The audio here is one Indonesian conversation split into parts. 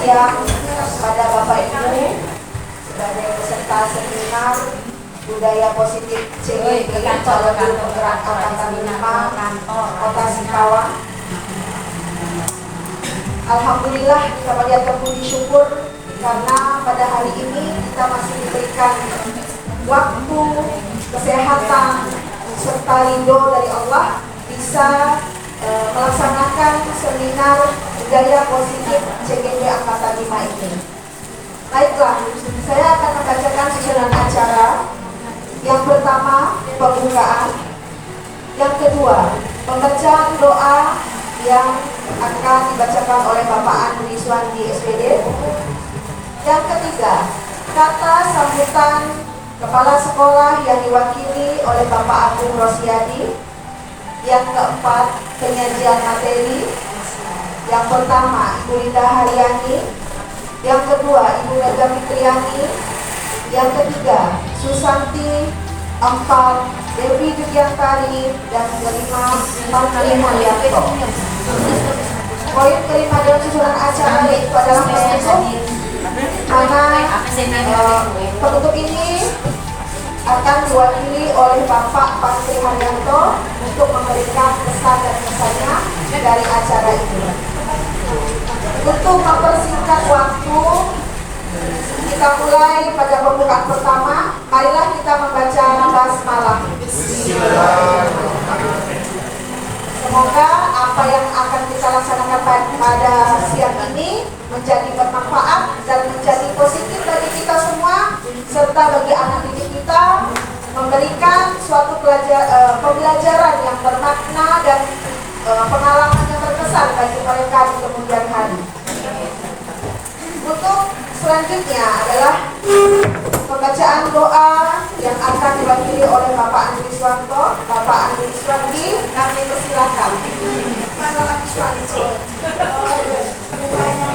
siang kepada Bapak Ibu sebagai peserta seminar budaya positif CGD calon penggerak Angkatan 5 Kota Singkawang. Alhamdulillah kita panjatkan puji syukur karena pada hari ini kita masih diberikan waktu, kesehatan serta ridho dari Allah bisa melaksanakan seminar budaya positif CGD Angkatan 5 ini. Baiklah, saya akan membacakan susunan acara. Yang pertama, pembukaan. Yang kedua, pembacaan doa yang akan dibacakan oleh Bapak Andri Suwandi SPD. Yang ketiga, kata sambutan kepala sekolah yang diwakili oleh Bapak Agung Rosyadi. Yang keempat, penyajian materi. Yang pertama, Ibu Linda Haryani. Yang kedua, Ibu Mega Fitriani. Yang ketiga, Susanti. Empat, Dewi Judiantari. Dan kelima, Menteri Haryanto. Poin kelima dalam susunan acara yaitu adalah penutup ini akan diwakili oleh Bapak Menteri Haryanto untuk memberikan pesan dan pesannya dari acara ini. Untuk mempersingkat waktu, kita mulai pada pembukaan pertama. Marilah kita membaca basmalah. Semoga apa yang akan kita laksanakan pada siang ini menjadi bermanfaat dan menjadi positif bagi kita semua serta bagi anak didik kita, memberikan suatu pembelajaran yang bermakna dan pengalaman yang berkesan bagi mereka di kemudian hari. Untuk selanjutnya adalah pembacaan doa yang akan diwakili oleh Bapak Andri Suwanto. Bapak Andri Suwandi, kami persilakan.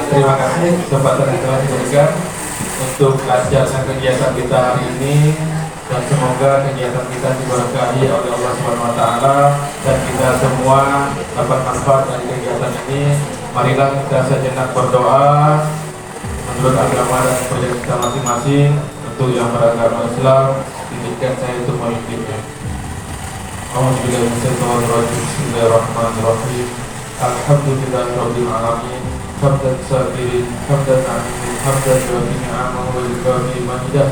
Terima kasih kesempatan yang telah diberikan untuk acara kegiatan kita hari ini, dan semoga kegiatan kita diberkahi oleh Allah Subhanahu wa taala dan kita semua dapat manfaat dari kegiatan ini. Marilah kita sejenak berdoa menurut agama dan kepercayaan kita masing-masing. Untuk yang beragama Islam, didikan saya untuk memimpinnya. Bismillahirrahmanirrahim. Alhamdulillahirabbil alamin. Hamdan sabirin, hamdan alimin, hamdan jamin ni'amahu wa lillahi mahidah.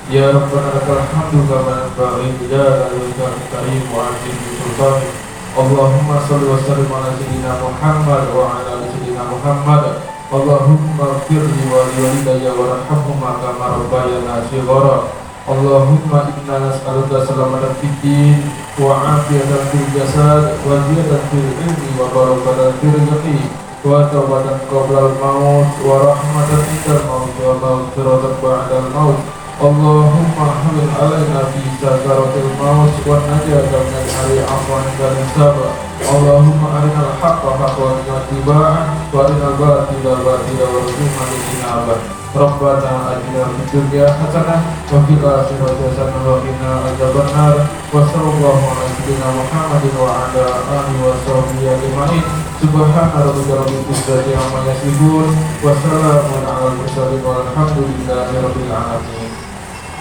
Ya Rabbana lakal hamdu kama yanbaghi li jalali karim wa 'azimi sultanik. Allahumma shalli wa sallim ala sayyidina Muhammad wa ala ali sayyidina Muhammad. Allahumma firli wa liwalidayya warhamhuma kama rabbayana shighara. Allahumma inna nas'aluka salamatan fid din wa 'afiyatan fil jasad wa ziyadatan fil ilmi wa barakatan fil rizqi wa tawbatan qabla al-maut wa rahmatan indal maut wa maghfiratan ba'dal maut. Allahumma hamil alaina fi sakaratil maut wa najatan min hari afwan dan sabr. Allahumma arinal haqqa haqqan wa ittiba'an wa arinal batila batila warzuqna ijtinabah. Rabbana atina fid dunya hasanah wa fil akhirati hasanah wa qina adzabannar. Wa sallallahu ala sayyidina Muhammadin wa ala alihi wa sahbihi ajma'in. Subhana rabbika rabbil izzati amma yasifun wa salamun alal mursalin walhamdulillahi rabbil alamin.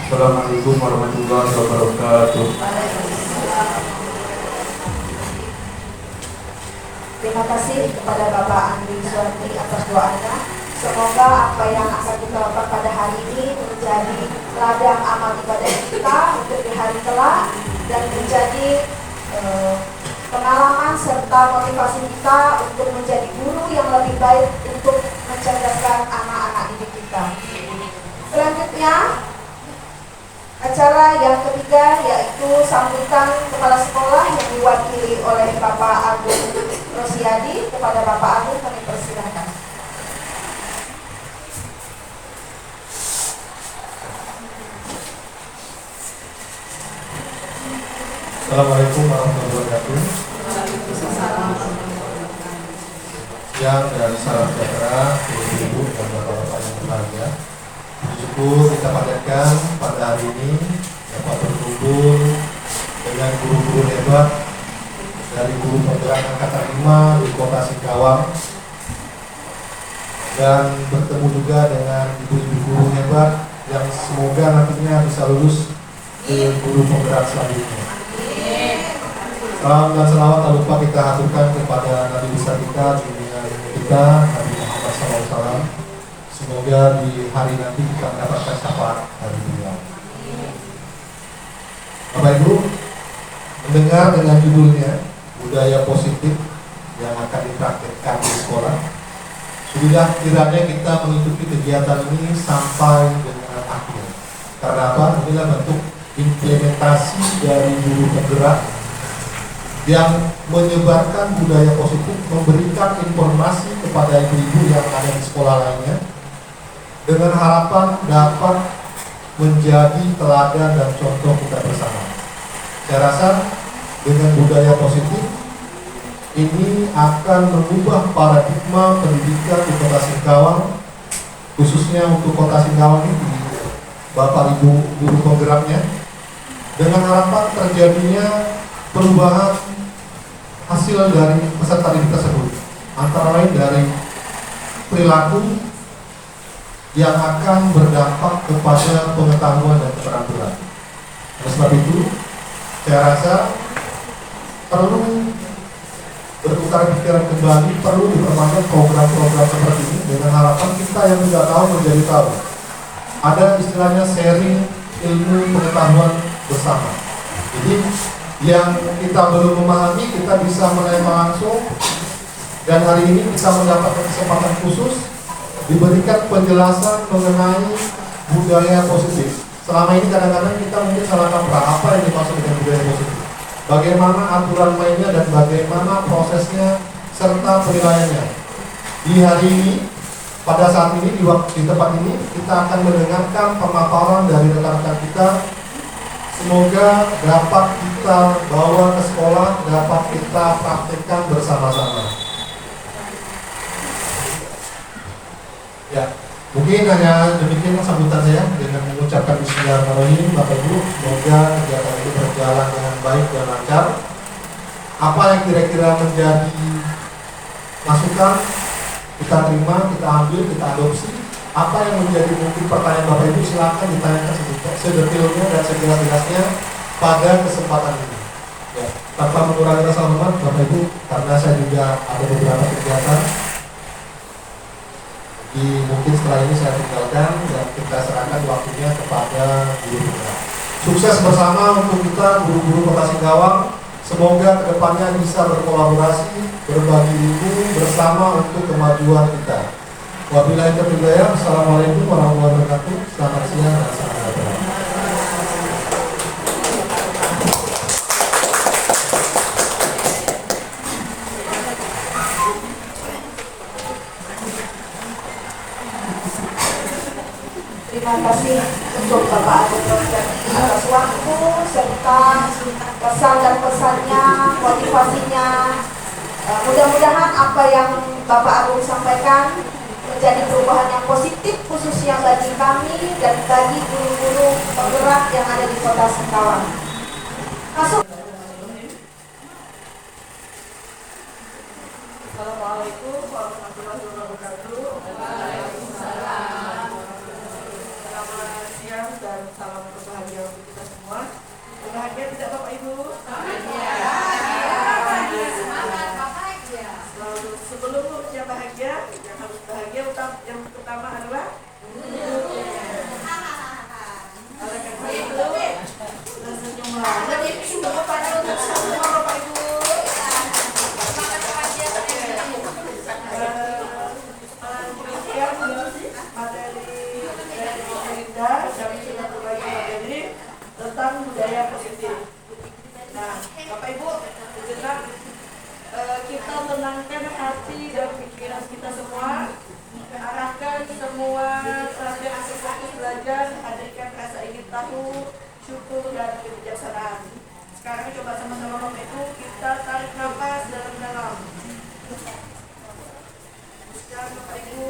Assalamualaikum warahmatullahi wabarakatuh. Terima kasih kepada Bapak Andri Suwandi atas doanya. Semoga apa yang akan kita lakukan pada hari ini menjadi ladang amal ibadah kita untuk di hari kelak dan menjadi pengalaman serta motivasi kita untuk menjadi guru yang lebih baik untuk mencerdaskan anak-anak didik kita. Selanjutnya, acara yang ketiga yaitu sambutan kepala sekolah yang diwakili oleh Bapak Agung Rosyadi. Kepada Bapak Agung kami persilakan. Assalamualaikum warahmatullahi wabarakatuh. Siang dan salam sejahtera ibu dan bapak-bapak yang berbahagia. Syukur kita panjatkan pada hari ini dapat berkumpul dengan guru-guru hebat dari guru penggerak Angkatan 5 di Kota Singkawang dan bertemu juga dengan ibu-ibu guru hebat yang semoga nantinya bisa lulus ke guru penggerak selanjutnya. Salam dan salawat tak lupa kita haturkan kepada Nabi besar kita, junjungan kita, Nabi Muhammad SAW. Semoga di hari nanti kita mendapatkan syafaat dari beliau. Bapak Ibu, mendengar dengan judulnya budaya positif yang akan dipraktikkan di sekolah, sudah kiranya kita mengikuti kegiatan ini sampai dengan akhir. Karena apa? Inilah bentuk implementasi dari guru penggerak yang menyebarkan budaya positif, memberikan informasi kepada ibu-ibu yang ada di sekolah lainnya, dengan harapan dapat menjadi teladan dan contoh kita bersama. Saya rasa dengan budaya positif ini akan mengubah paradigma pendidikan di Kota Singkawang, khususnya untuk Kota Singkawang ini, Bapak Ibu guru penggeraknya, dengan harapan terjadinya perubahan hasil dari peserta didik tersebut, antara lain dari perilaku yang akan berdampak kepada pengetahuan dan keterampilan. Oleh sebab itu, saya rasa perlu bertukar pikiran kembali, perlu diperbanyak program-program seperti ini dengan harapan kita yang tidak tahu menjadi tahu. Ada istilahnya sharing ilmu pengetahuan bersama. Jadi yang kita belum memahami kita bisa menelpon langsung, dan hari ini kita mendapatkan kesempatan khusus diberikan penjelasan mengenai budaya positif. Selama ini kadang-kadang kita mungkin salah kaprah apa yang dimaksud dengan budaya positif, bagaimana aturan mainnya dan bagaimana prosesnya serta penilaiannya. Di hari ini, pada saat ini, di tempat ini, kita akan mendengarkan pemaparan dari rekan-rekan kita. Semoga dapat kita bawa ke sekolah, dapat kita praktekkan bersama-sama. Ya, mungkin hanya demikian sambutan saya dengan mengucapkan bismillahirrahmanirrahim. Bapak Ibu, semoga kegiatan ini berjalan dengan baik dan lancar. Apa yang kira-kira menjadi masukan, kita terima, kita ambil, kita adopsi. Apa yang menjadi mungkin pertanyaan Bapak Ibu, silakan ditanyakan sedetailnya dan sejelas-jelasnya pada kesempatan ini. Ya, tanpa mengurangi rasa hormat Bapak Ibu, karena saya juga ada beberapa kegiatan. Mungkin setelah ini saya tinggalkan dan kita serahkan waktunya kepada guru penggerak. Sukses bersama untuk kita guru-guru Kota Singkawang. Semoga kedepannya bisa berkolaborasi, berbagi ilmu bersama untuk kemajuan kita. Wabillahi taufiq wal hidayah. Assalamualaikum warahmatullahi wabarakatuh. Selamat siang dan selamat datang. Terima kasih untuk Bapak Agung Rojati atas waktu serta kesan dan pesannya, motivasinya. Mudah-mudahan apa yang Bapak Agung sampaikan menjadi perubahan yang positif khususnya bagi kami dan bagi guru-guru penggerak yang ada di Kota Singkawang. Masuk. Assalamualaikum warahmatullahi wabarakatuh. Selamat siang dan salam berbahagia untuk kita semua. Berbahagia tidak Bapak Ibu? Semangat bahagia. Selalu sebelum bekerja bahagia, yang harus bahagia yang pertama adalah oleh karena itu senyum lagi pada untuk semua Bapak Ibu. Tentang budaya positif. Nah, Bapak Ibu, sejenak kita tenangkan hati dan pikiran kita semua, arahkan semua perhatian untuk fokus belajar, hadirkan rasa ingin tahu, syukur dan kebijaksanaan. Sekarang coba sama-sama Bapak Ibu, kita tarik nafas dalam-dalam. Sekarang Bapak Ibu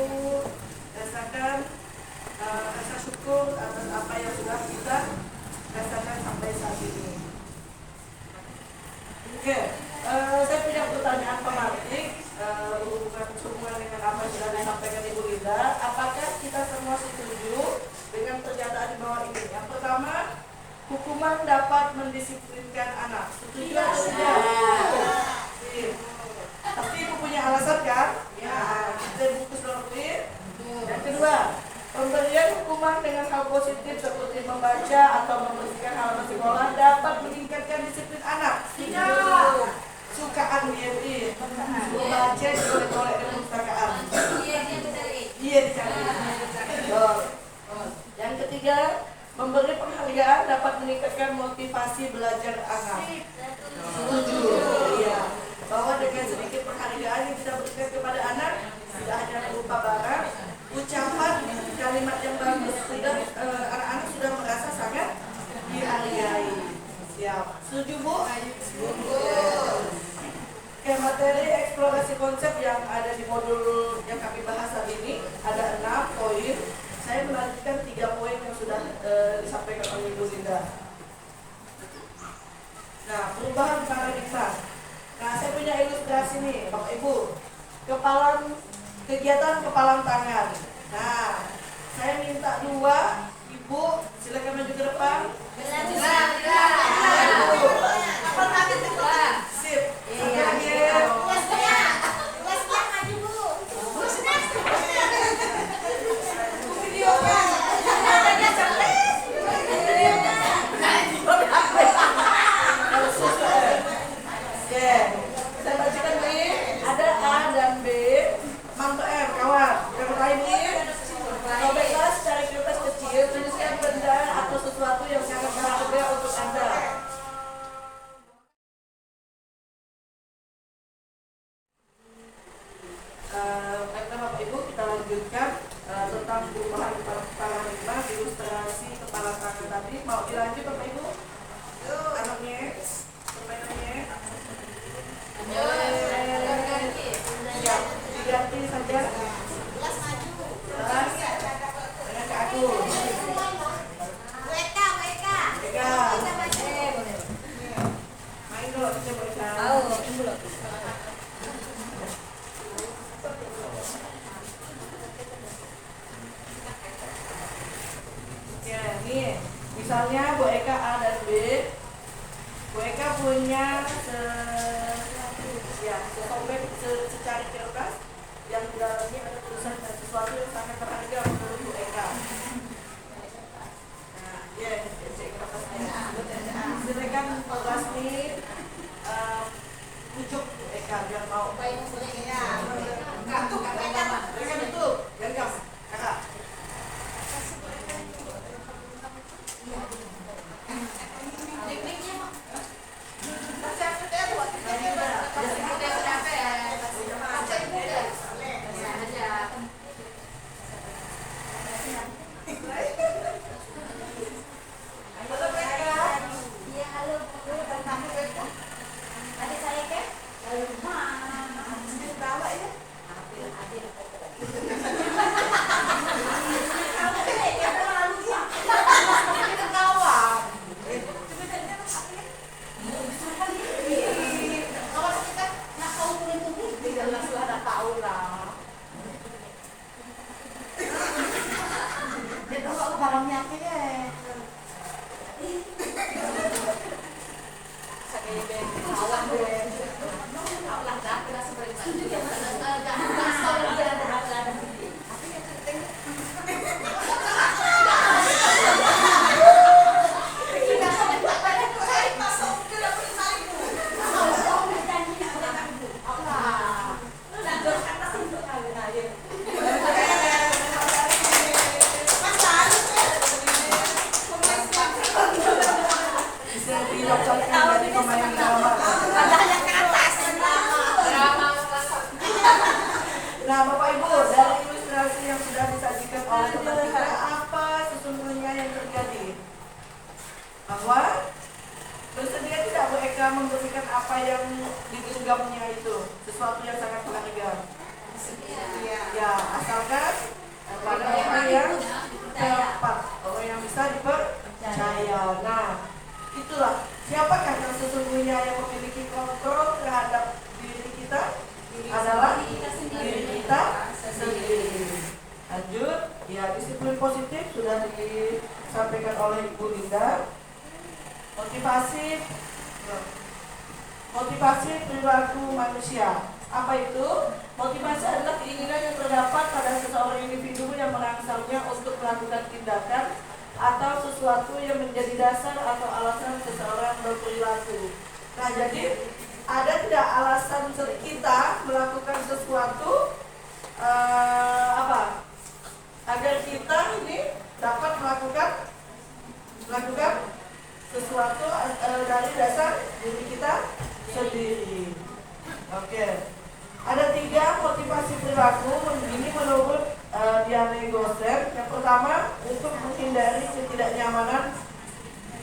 rasakan rasa syukur atas apa yang sudah kita rasakan sampai saat ini. Oke, saya punya pertanyaan pematik berhubungan semua dengan apa yang sudah disampaikan Ibu Lina. setuju dengan pernyataan di bawah ini. Yang pertama, hukuman dapat mendisiplinkan anak. Setuju atau tidak? Pasti ibu punya alasan kan? Ya, kita bungkus dulu. Yang kedua, pemberian hukuman dengan hal positif seperti membaca atau membersihkan halaman sekolah dapat meningkatkan disiplin anak. Tidak. Sukaan dia membaca digolek-golek dengan perpustakaan. Iya dicari. Yang ketiga, memberi penghargaan dapat meningkatkan motivasi belajar anak. Setuju. Iya. Bahwa dengan sedikit penghargaan yang kita berikan kepada anak, tidak hanya berupa barang, ucapan, kalimat yang bagus, sudah anak-anak sudah merasa sangat dihargai. Siap. Setuju Bu? Setuju. Oke, materi eksplorasi konsep yang ada di modul yang kami bahas hari ini ada 6 poin. Saya melanjutkan 3 poin yang sudah disampaikan oleh Ibu Linda. Nah, perubahan paradigma. Nah, saya punya ilustrasi nih, Bapak Ibu. Kegiatan kepalan tangan. Nah, saya minta 2 Ibu, silakan maju ke depan. Sip. Saya bacakan ini. Ada A dan B. Manto M, kawan. Yang lain ini. Sobeklah secara kertas kecil, tuliskan benda atau sesuatu yang sangat berharga untuk Anda. Baiklah Bapak Ibu, kita lanjutkan tentang perubahan paradigma ilustrasi kepala tangan tadi. Mau dilanjut Bapak Ibu? Anaknya, permainannya. Ya, diganti saja. Dengan Kak Aku. Main dulu, coba kita. Ya, nih, misalnya Bu Eka A dan B. Bu Eka punya secari kertas yang di dalamnya ada tulisan sesuatu yang sangat berharga menurut Bu Eka. Nah, ya, cek kertasnya. Silakan tugas nih, pujuk Bu Eka biar mau. Silakan itu, genggam, kakak. Nah, Bapak Ibu, dari ilustrasi yang sudah disajikan oleh Bapak kita, apa sesungguhnya yang terjadi? Bahwa bersedia tidak Bu Eka memberikan apa yang digenggamnya itu, sesuatu yang sangat berharga? Ya, asalkan pada orang yang tepat, orang yang bisa dipercaya. Nah, itulah siapakah yang sesungguhnya yang memiliki kontrol terhadap diri kita? Adalah diri kita sendiri. Lanjut, ya disiplin disiplin positif sudah disampaikan oleh Ibu Linda. Motivasi perilaku manusia. Apa itu? Motivasi adalah keinginan yang terdapat pada seseorang individu yang merangsangnya untuk melakukan tindakan atau sesuatu yang menjadi dasar atau alasan seseorang berperilaku. Nah, jadi ada tidak alasan kita melakukan sesuatu agar kita ini dapat melakukan sesuatu dari dasar diri kita sendiri. Oke. Ada 3 motivasi perilaku ini menurut Diane Gosser. Yang pertama, untuk menghindari ketidaknyamanan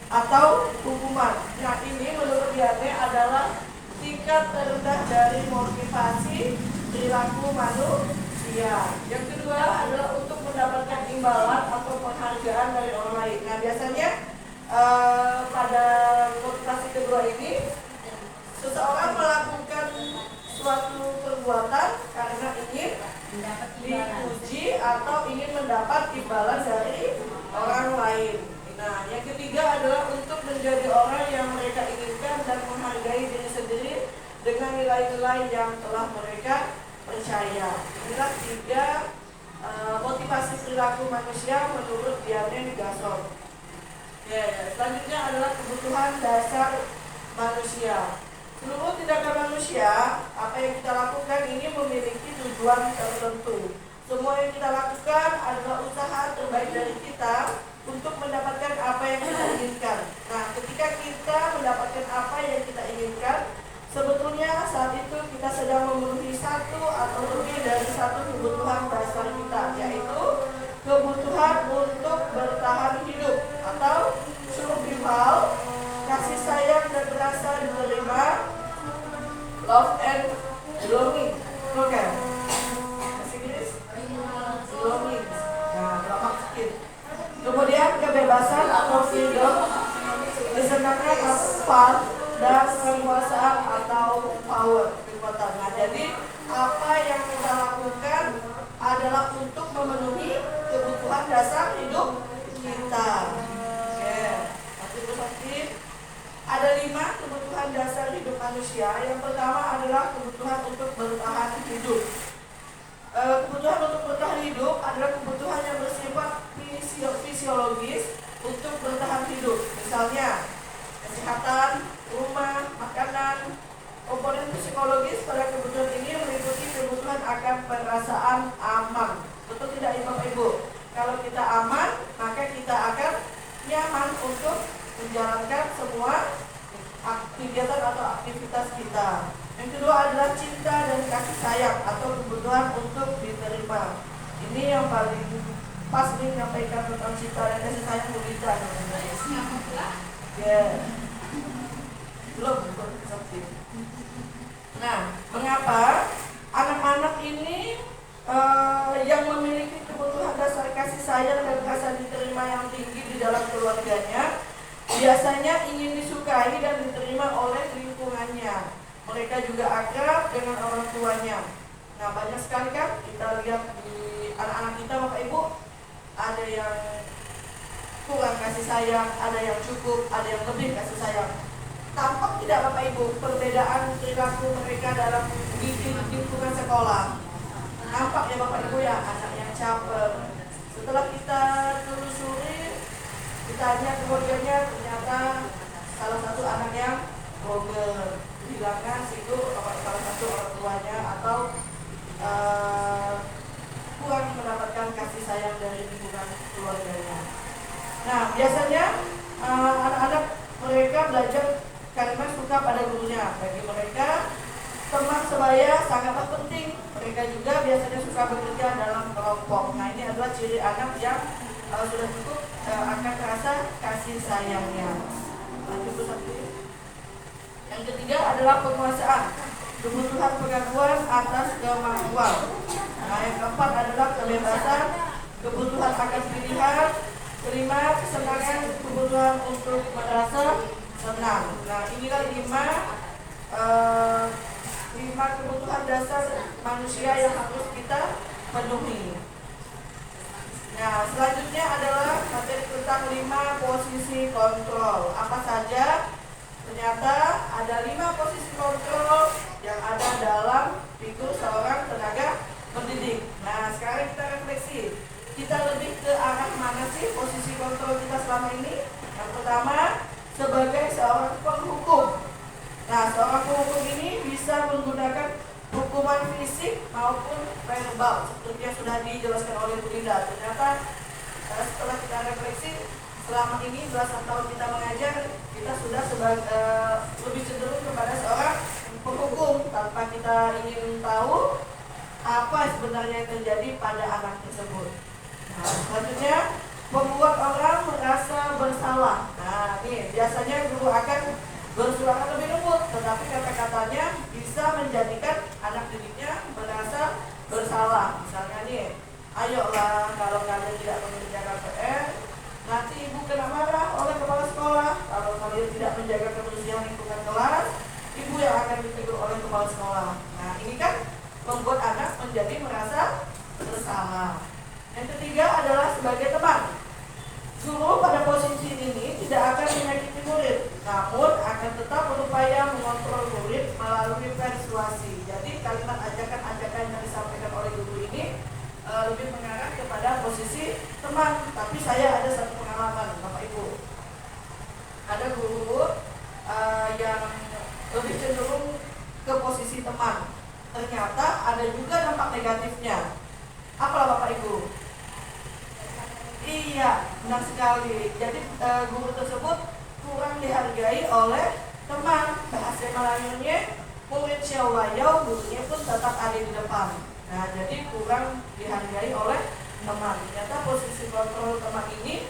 atau hukuman. Nah, ini menurut Diane adalah tingkat terendah dari motivasi perilaku manusia. Yang kedua adalah untuk mendapatkan imbalan atau penghargaan dari orang lain. Nah, biasanya pada motivasi kedua ini seseorang melakukan suatu perbuatan karena ingin dipuji atau ingin mendapat imbalan dari orang lain. Nah, yang ketiga adalah untuk menjadi orang yang mereka inginkan dan menghargai diri sendiri dengan nilai-nilai yang telah mereka percaya. Inilah 3 motivasi perilaku manusia menurut Diane Gosser. Selanjutnya adalah kebutuhan dasar manusia. Seluruh tindakan manusia, apa yang kita lakukan ini memiliki tujuan tertentu. Semua yang kita lakukan adalah usaha terbaik dari kita untuk mendapatkan apa yang kita inginkan. Nah, ketika kita mendapatkan apa yang kita inginkan, sebetulnya saat itu kita sedang memenuhi satu atau lebih dari satu kebutuhan dasar kita, yaitu kebutuhan untuk bertahan hidup atau survival, kasih sayang dan rasa diterima, love and belonging. Oke. Kasih Inggris? Belonging. Nah, gampang sedikit. Kemudian kebebasan atau freedom disertakan fun dan kekuasaan atau power, kekuatan. Nah, jadi apa yang kita lakukan adalah untuk memenuhi kebutuhan dasar hidup kita. Ada 5 kebutuhan dasar hidup manusia. Yang pertama adalah kebutuhan untuk bertahan hidup. Kebutuhan untuk bertahan hidup adalah kebutuhan yang bersifat fisiologis untuk bertahan hidup. Misalnya kesehatan, rumah, makanan. Komponen psikologis pada kebutuhan ini meliputi kebutuhan akan perasaan aman. Betul tidak Bapak Ibu? Kalau kita aman, maka kita akan nyaman untuk menjalankan semua kegiatan atau aktivitas kita. Yang kedua adalah cinta dan kasih sayang atau kebutuhan untuk diterima. Ini yang paling pas menyampaikan tentang cinta dan kasih sayang kita. Belum seperti. Nah, mengapa anak-anak ini yang memiliki kebutuhan dasar kasih sayang dan rasa diterima yang tinggi di dalam keluarganya biasanya ingin disukai dan diterima oleh lingkungannya. Mereka juga akrab dengan orang tuanya. Nah, banyak sekali kan kita lihat di anak-anak kita Bapak Ibu, ada yang kurang kasih sayang, ada yang cukup, ada yang lebih kasih sayang. Tampak tidak Bapak Ibu perbedaan perilaku mereka dalam di lingkungan sekolah? Nampak ya Bapak Ibu ya, anak yang caper. Setelah kita telusuri, ditanya keluarganya, ternyata salah satu anak yang blogger, bilangnya situ salah satu orang tuanya atau kurang mendapatkan kasih sayang dari lingkungan keluarganya. Nah, biasanya anak-anak mereka belajar karena suka pada gurunya. Bagi mereka teman sebaya sangatlah penting. Mereka juga biasanya suka bekerja dalam kelompok. Nah, ini adalah ciri anak yang sudah cukup akan rasa kasih sayangnya. Lanjut satu. Yang ketiga adalah penguasaan, kebutuhan pengakuan atas kemampuan. Nah, yang keempat adalah kebebasan, kebutuhan akan pilihan. Kelima, kesenangan, kebutuhan untuk merasa senang. Nah, inilah 5 kebutuhan dasar manusia yang harus kita penuhi. Nah, selanjutnya adalah materi tentang 5 posisi kontrol. Apa saja? Ternyata ada 5 posisi kontrol yang ada dalam figur seorang tenaga pendidik. Nah, sekarang kita refleksi. Kita lebih ke arah mana sih posisi kontrol kita selama ini? Yang pertama, sebagai seorang penghukum. Nah, seorang penghukum ini bisa menggunakan hukuman fisik maupun verbal seperti yang sudah dijelaskan oleh Bu Linda. Ternyata setelah kita refleksi selama ini belasan tahun kita mengajar, kita sudah lebih cenderung kepada seorang penghukum tanpa kita ingin tahu apa sebenarnya yang terjadi pada anak tersebut. Nah, selanjutnya membuat orang merasa bersalah. Nah, ini biasanya guru akan bersuara lebih lembut, tetapi kata-katanya bisa menjadikan anak didiknya merasa bersalah. Misalnya nih, ayolah kalau kalian tidak mengerjakan PR, nanti ibu kena marah oleh kepala sekolah. Kalau kalian tidak menjaga kebersihan lingkungan kelas, ibu yang akan ditegur oleh kepala sekolah. Nah, ini kan membuat anak menjadi merasa bersalah. Yang ketiga adalah sebagai teman. Guru pada posisi ini tidak akan menyakiti murid, namun akan tetap berupaya mengontrol murid melalui persuasi. Jadi kalimat ajakan-ajakan yang disampaikan oleh guru ini lebih mengarah kepada posisi teman. Tapi saya ada satu pengalaman, Bapak Ibu. Ada guru yang lebih cenderung ke posisi teman. Ternyata ada juga dampak negatifnya. Apalah Bapak Ibu? Iya, benar sekali. Jadi guru tersebut kurang dihargai oleh teman. Bahasa Melayunya murid syawayau, gurunya pun tetap ada di depan. Nah, jadi kurang dihargai oleh teman. Ternyata posisi kontrol teman ini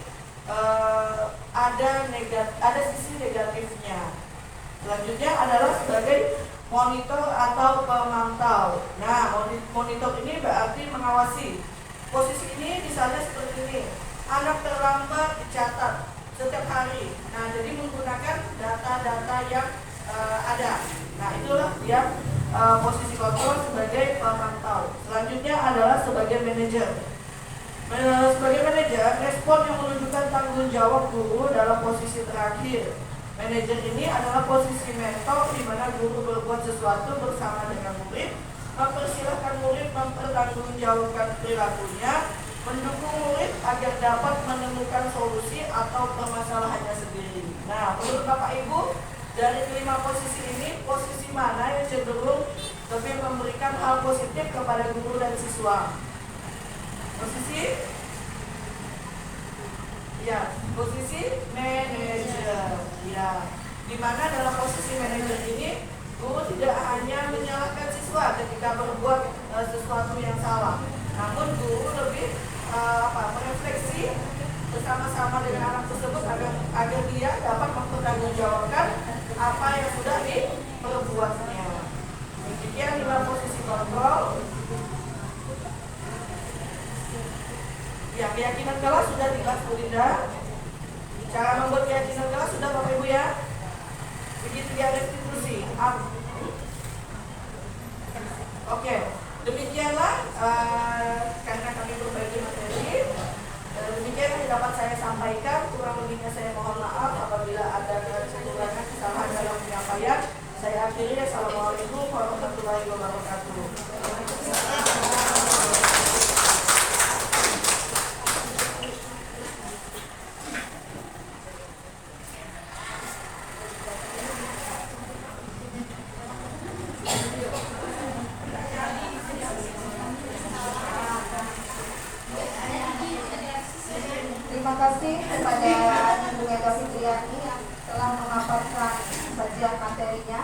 ada sisi negatifnya. Selanjutnya adalah sebagai monitor atau pemantau. Nah, monitor ini berarti mengawasi. Posisi ini misalnya seperti ini, anak terlambat dicatat setiap hari. Nah, jadi menggunakan data-data yang ada. Nah, itulah dia posisi kontrol sebagai pemantau. Selanjutnya adalah sebagai manajer. Sebagai manajer, respon yang menunjukkan tanggung jawab guru dalam posisi terakhir. Manajer ini adalah posisi mentor di mana guru berbuat sesuatu bersama dengan murid, mempersilahkan murid mempertanggungjawabkan perilakunya, mendukung murid agar dapat menemukan solusi atau permasalahannya sendiri. Nah, menurut Bapak Ibu, dari kelima posisi ini, posisi mana yang cenderung lebih memberikan hal positif kepada guru dan siswa? Posisi? Ya, posisi manajer. Ya, di mana dalam posisi manajer ini guru tidak hanya menyalahkan siswa ketika berbuat sesuatu yang salah, namun guru lebih merefleksi bersama-sama dengan anak tersebut agar dia dapat mempertanggungjawabkan apa yang sudah diperbuatnya. Demikian 5 posisi kontrol. Ya, keyakinan kelas sudah dibahas Bu Linda. Cara membuat keyakinan kelas sudah Bapak Ibu ya. Begitu dia restitusi. Oke, demikianlah karena kami berbagi materi. Demikian yang dapat saya sampaikan. Kurang lebihnya saya mohon maaf apabila ada kekurangan kesalahan dalam penyampaian. Saya akhiri. Assalamualaikum warahmatullahi wabarakatuh. Terima kasih kepada Ibu Ega Fitriani yang telah memaparkan sajian materinya.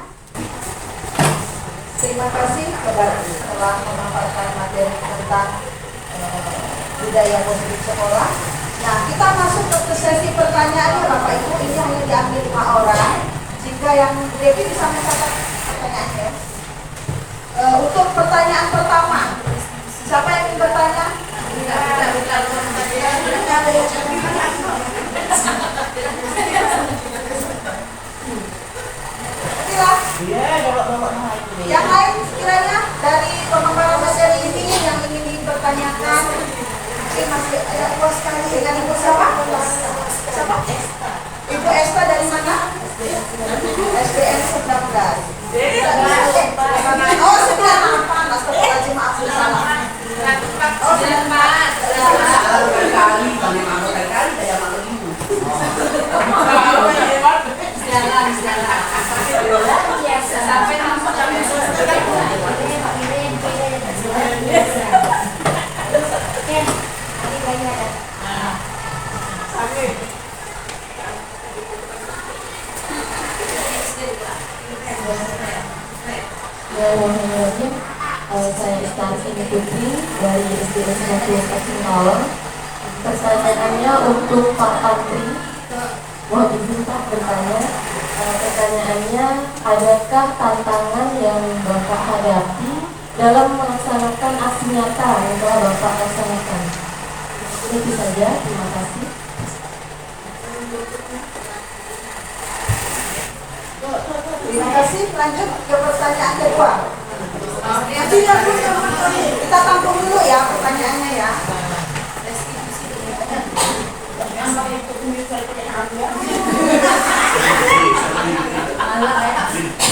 Terima kasih kepada telah memaparkan materi tentang budaya positif sekolah. Nah, kita masuk ke sesi pertanyaannya Bapak Ibu. Ini hanya diambil 5 orang. Jika yang Devi bisa mencatat pertanyaannya. Untuk pertanyaan pertama, siapa yang ingin bertanya? Yang lain kiranya dari pemaparan materi ini yang ingin dipertanyakan, mungkin masih ada Bismillahirrahmanirrahim. Saya Istansi Putri dari SD Satu Singkawang. Pertanyaannya untuk Pak Patri. Mohon izin Pak bertanya. Pertanyaannya, adakah tantangan yang Bapak hadapi dalam melaksanakan aksi nyata yang telah Bapak laksanakan? Itu saja. Terima kasih. Terima kasih. Lanjut ke pertanyaan kedua. Kita tampung dulu ya pertanyaannya ya.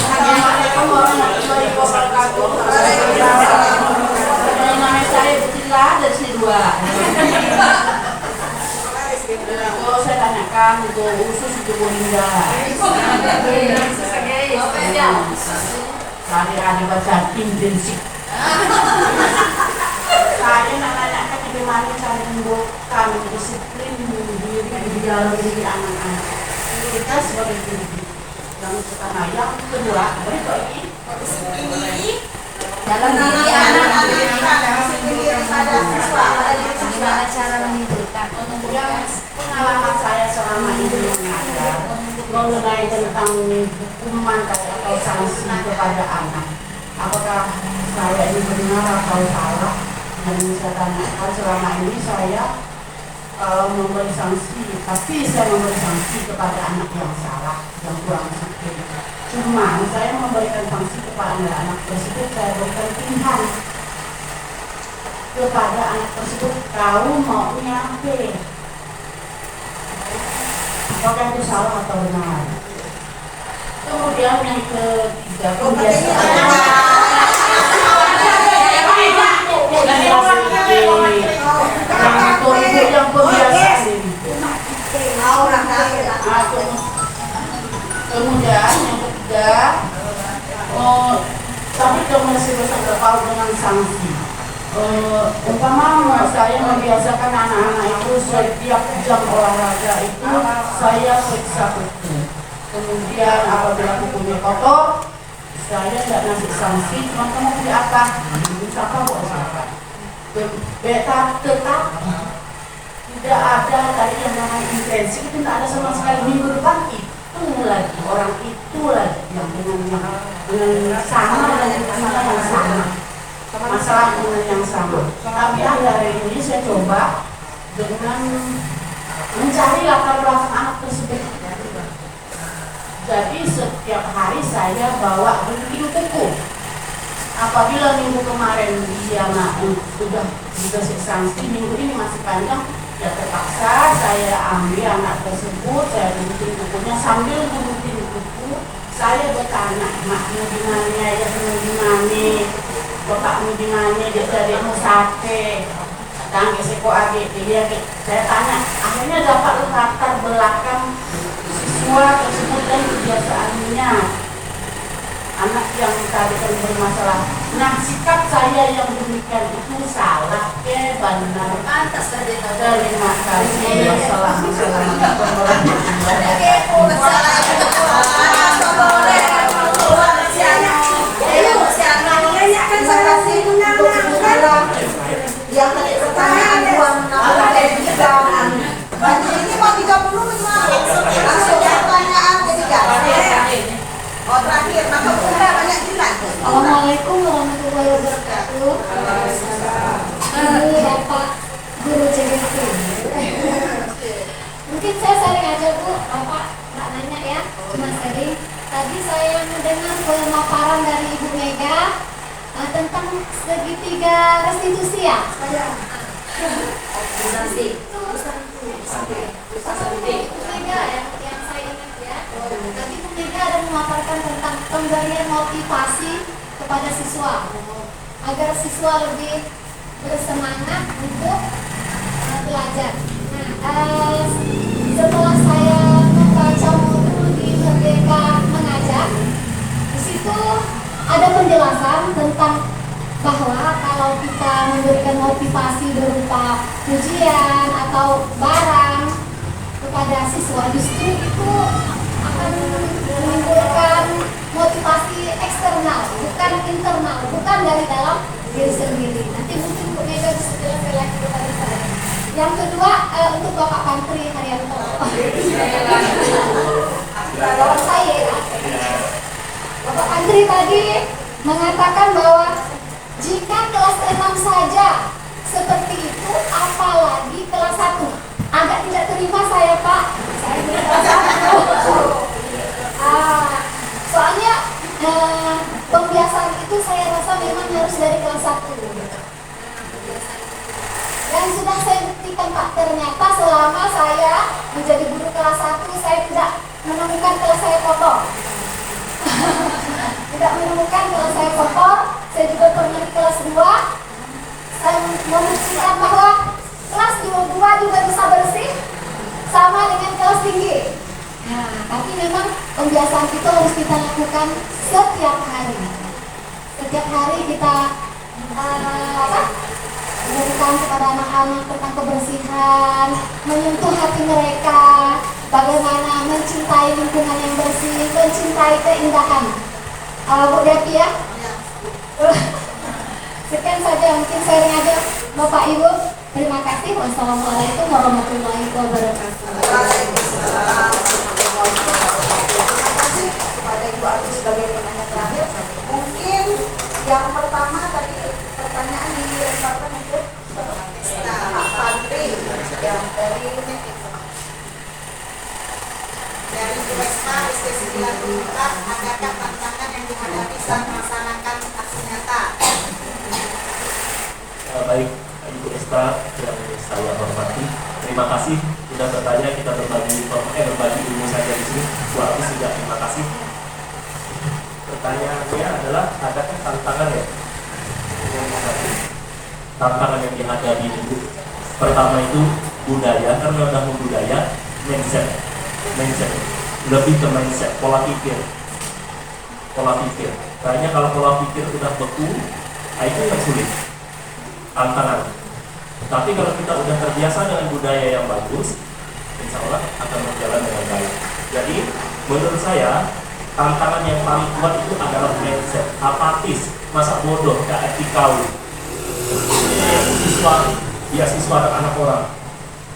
Assalamualaikum warahmatullahi wabarakatuh. Nama saya Betila dari Sidua. Kalau saya tanyakan untuk usus itu Bolinda. Hari-hari baca intensif. Saya nak tanyakan bagaimana cara membuatkan disiplin diri di dalam diri anak-anak. Kita sebagai guru yang pertama, yang kedua, berikut ini dalam diri anak-anak Bagaimana cara menghidupkan? yang pengalaman saya selama ini mengajar mengenai tentang hukuman atau sanksi kepada anak. Apakah saya ini benar atau salah? Dan saya tanyakan selama ini saya memberi sanksi, pasti saya memberi sanksi kepada anak yang salah, yang kurang disiplin. Cuma saya memberikan sanksi kepada anak tersebut, saya berikan pilihan kepada anak tersebut, kau maunya apa? Apakah itu salah atau benar? Kemudian yang ketiga, yang kebiasaan. Kemudian yang ketiga, tapi kamu masih bersangka paut dengan sanksi. Umpama saya membiasakan anak-anak itu setiap jam olahraga itu saya periksa kuku. Kemudian apabila kukunya kotor, saya tidak ngasih sanksi, cuma kamu beli apa? Bisa apa buat siapa? Tetap tidak ada tadi yang namanya intensi, itu tidak ada sama sekali. Minggu depan itu lagi, orang itu lagi yang dengan sama dan masalah yang sama, masalah dengan yang sama. Tapi hari ini saya coba dengan mencari latar belakang anak tersebut. Jadi setiap hari saya bawa review kuku. Apabila minggu kemarin dia sudah dikasih sanksi, minggu ini masih panjang, ya terpaksa saya ambil anak tersebut, saya dudukin kukunya, sambil dudukin kuku saya bertanya, makmu di mana, ayahmu di mana, bapakmu di mana, dia tadi mau sate, dan keseko adik dia, saya tanya, akhirnya dapat latar belakang siswa tersebut dan kebiasaannya. Anak yang tadi kan bermasalah. Nah, sikap saya yang demikian itu salah ke benar. Pantas tadi tahu. Terima kasih. Wassalamualaikum warahmatullahi yang tadi pertanyaan ini mau 30 langsung pertanyaan ketiga. Oh terakhir, maka udah banyak jelas. Assalamualaikum warahmatullahi wabarakatuh. Ibu Bapak Guru CBC. Mungkin saya sering aja Bu, Bapak nggak nanya ya, cuma sering. Tadi saya mendengar pemaparan dari Ibu Mega tentang segitiga restitusi ya. Ibu Mega yang saya ingat ya. Tadi Ibu Mega ada memaparkan tentang pemberian motivasi kepada siswa. agar siswa lebih bersemangat untuk belajar. Nah, setelah saya membaca modul di Merdeka Mengajar, di situ ada penjelasan tentang bahwa kalau kita memberikan motivasi berupa pujian atau barang kepada siswa, justru itu akan menimbulkan motivasi eksternal, bukan internal, bukan dari dalam diri sendiri. Nanti mungkin Bu Mega bisa jelaskan lagi kepada saya. Yang kedua, untuk Bapak Pantri Haryanto. Lawan saya ya. Bapak Pantri tadi mengatakan bahwa jika kelas 6 saja seperti itu, apalagi kelas 1. Agak tidak terima saya, Pak. Saya di kelas 1. Soalnya pembiasaan itu saya rasa memang harus dari kelas 1. Dan sudah saya buktikan, Pak, ternyata selama saya menjadi guru kelas 1, saya tidak menemukan kelas saya kotor. Tidak menemukan kelas saya kotor. Saya juga pernah di kelas 2. Saya membuktikan bahwa kelas 2 juga bisa bersih sama dengan kelas tinggi. Nah, tapi memang pembiasaan itu harus kita lakukan setiap hari. Setiap hari kita memberikan kepada anak-anak tentang kebersihan, menyentuh hati mereka, bagaimana mencintai lingkungan yang bersih, mencintai keindahan. Bu Devi ya? Sekian saja, mungkin sharing aja Bapak Ibu. Terima kasih. Wassalamualaikum warahmatullahi wabarakatuh. Waalaikumsalam. Terima kasih kepada Ibu Agus sebagai penanya terakhir. Mungkin yang pertama tadi pertanyaan dilemparkan untuk Pak Pantri yang dari USMA SD 94, adakah tantangan yang dihadapi saat melaksanakan aksi nyata? Baik, Ibu Esta yang saya hormati, terima kasih sudah bertanya. Kita berbagi ilmu saja di sini. Bu Agus juga terima kasih. Pertanyaannya adalah adakah tantangan ya? Tantangan yang dihadapi itu pertama itu budaya, karena udah budaya, mindset, lebih ke mindset, pola pikir. Kayaknya kalau pola pikir udah beku, itu yang sulit, tantangan. Tapi kalau kita udah terbiasa dengan budaya yang bagus, insya Allah akan berjalan dengan baik. Jadi menurut saya tantangan yang paling kuat itu adalah mindset, apatis, masa bodoh, gak etikal. Siswa dan anak orang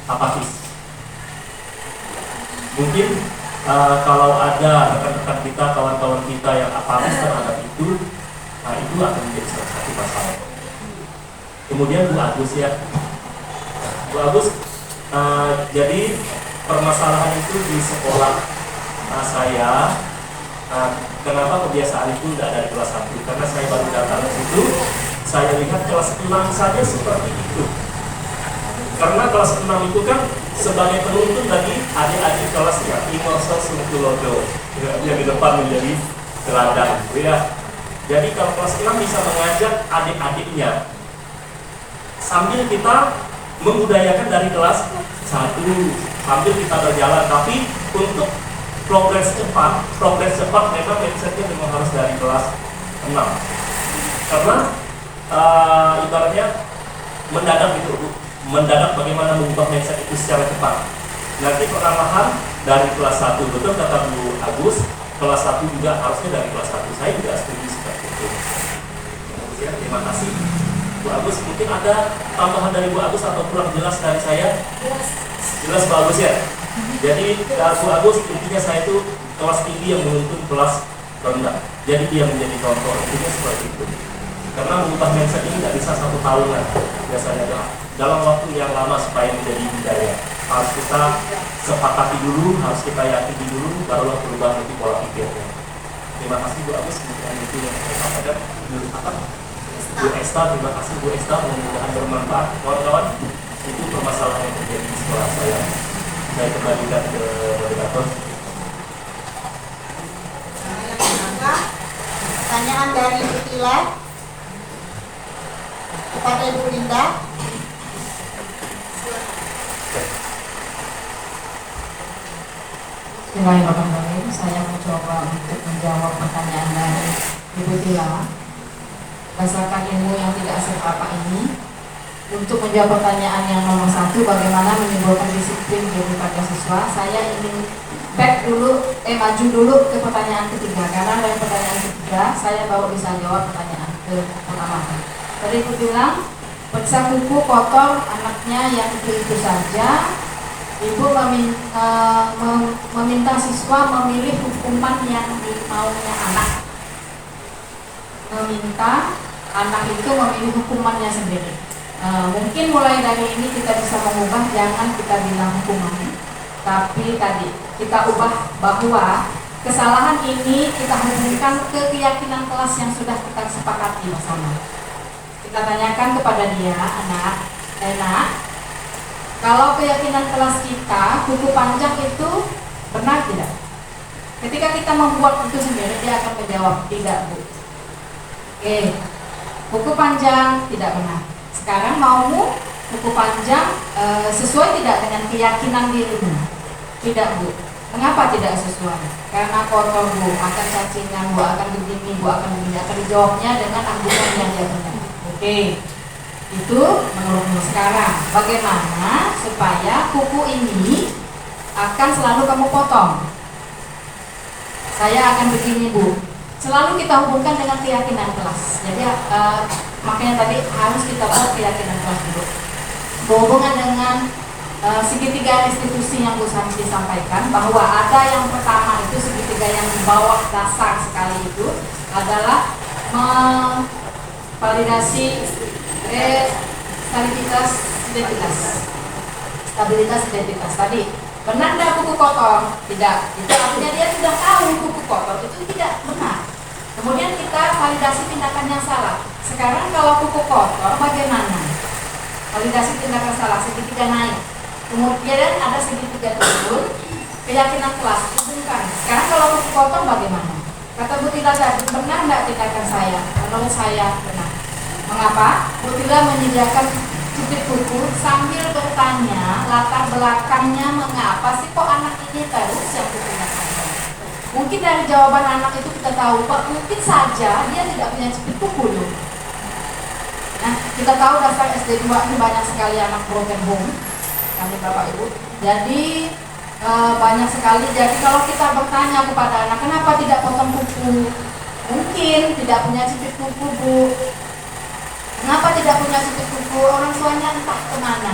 apatis. Mungkin kalau ada rekan-rekan kita, kawan-kawan kita yang apatis terhadap itu, itu akan menjadi salah satu masalah. Kemudian Bu Agus ya, Bu Agus, jadi permasalahan itu di sekolah saya. Kenapa kebiasaan itu tidak dari kelas 1? Karena saya baru datang ke situ, saya lihat kelas 6 saja seperti itu. Karena kelas 6 itu kan sebagai penuntun bagi adik-adik kelas ya, Imoso Sungkulodo yang di depan menjadi teladan, ya. Jadi kalau kelas 6 bisa mengajak adik-adiknya sambil kita membudayakan dari kelas 1, sambil kita berjalan, tapi untuk progres cepat memang mindsetnya memang harus dari kelas 6. Karena ibaratnya mendadak bagaimana mengubah mindset itu secara cepat. Nanti perlahan dari kelas 1, betul kata Bu Agus, kelas 1 juga harusnya dari kelas 1. Saya juga setuju seperti itu. Kemudian terima kasih Bu Agus. Mungkin ada tambahan dari Bu Agus atau kurang jelas dari saya? Jelas Bu Agus ya. Jadi Bu Agus, intinya saya itu kelas tinggi yang menuntun kelas rendah. Jadi dia menjadi contoh, intinya seperti itu. Karena mengubah mindset ini tidak bisa 1 tahunan, biasanya dalam waktu yang lama supaya menjadi budaya. Harus kita sepakati dulu, harus kita yakini dulu, barulah perubahan itu pola pikirnya. Terima kasih Bu Agus, kemudian itu yang saya sampaikan. Bu Esta, terima kasih Bu Esta, mudah-mudahan bermanfaat. Kawan-kawan, itu permasalahan yang terjadi di sekolah saya. Saya kembalikan ke moderator. Pertanyaan dari Utila. kepada Ibu Linda. Bismillahirrahmanirrahim. Saya mencoba untuk menjawab pertanyaan dari Ibu Tila berdasarkan ilmu yang tidak seberapa ini. Untuk menjawab pertanyaan yang nomor 1, bagaimana menimbulkan disiplin daripada siswa, saya ingin maju dulu ke pertanyaan ketiga, karena dari pertanyaan ketiga saya baru bisa jawab pertanyaan pertama. Tadi Ibu bilang periksa buku kotor anaknya yang itu saja. Ibu meminta siswa memilih hukuman yang dimaunya anak. Meminta anak itu memilih hukumannya sendiri. Mungkin mulai dari ini kita bisa mengubah, jangan kita bilang hukuman, tapi tadi kita ubah bahwa kesalahan ini kita hubungkan ke keyakinan kelas yang sudah kita sepakati bersama. Kita tanyakan kepada dia, anak, kalau keyakinan kelas kita, buku panjang itu benar tidak? Ketika kita membuat itu sendiri, dia akan menjawab, tidak Bu. Oke, buku panjang tidak benar. Sekarang maumu buku panjang sesuai tidak dengan keyakinan dirimu? Tidak Bu. Mengapa tidak sesuai? Karena kotor Bu, akan cacingan Bu, akan begini Bu, akan begini. Akan dijawabnya dengan argumen yang dia benar. Oke. Itu menurutmu. Sekarang bagaimana supaya kuku ini akan selalu kamu potong? Saya akan begini Bu. Selalu kita hubungkan dengan keyakinan kelas. Jadi makanya tadi harus kita buat keyakinan kelas dulu. Berhubungan dengan segitiga institusi yang Bu Santi sampaikan, bahwa ada yang pertama itu segitiga yang di bawah dasar sekali itu adalah validasi stabilitas identitas tadi. Benar tidak buku kotor? Tidak. Itu artinya dia sudah tahu buku kotor itu tidak benar. Kemudian kita validasi tindakan yang salah. Sekarang kalau buku kotor bagaimana? Validasi tindakan salah, segitiga naik. Kemudian ada segitiga turun, keyakinan kelas hubungkan. Sekarang kalau buku kotor bagaimana? Kata Bu Tila tadi, benar tidak tindakan saya? Menurut saya benar. Mengapa? Bu Tila menyediakan cupit buku sambil bertanya latar belakangnya, mengapa sih kok anak ini terus yang digunakan. Mungkin dari jawaban anak itu kita tahu, Pak, mungkin saja dia tidak punya cupit buku loh. Nah, kita tahu dasar SD 2 ini banyak sekali anak broken home, kami Bapak Ibu. Jadi banyak sekali. Jadi kalau kita bertanya kepada anak, kenapa tidak potong buku? Mungkin tidak punya cupit buku Bu. Kenapa tidak punya cupit buku? Orang tuanya entah kemana.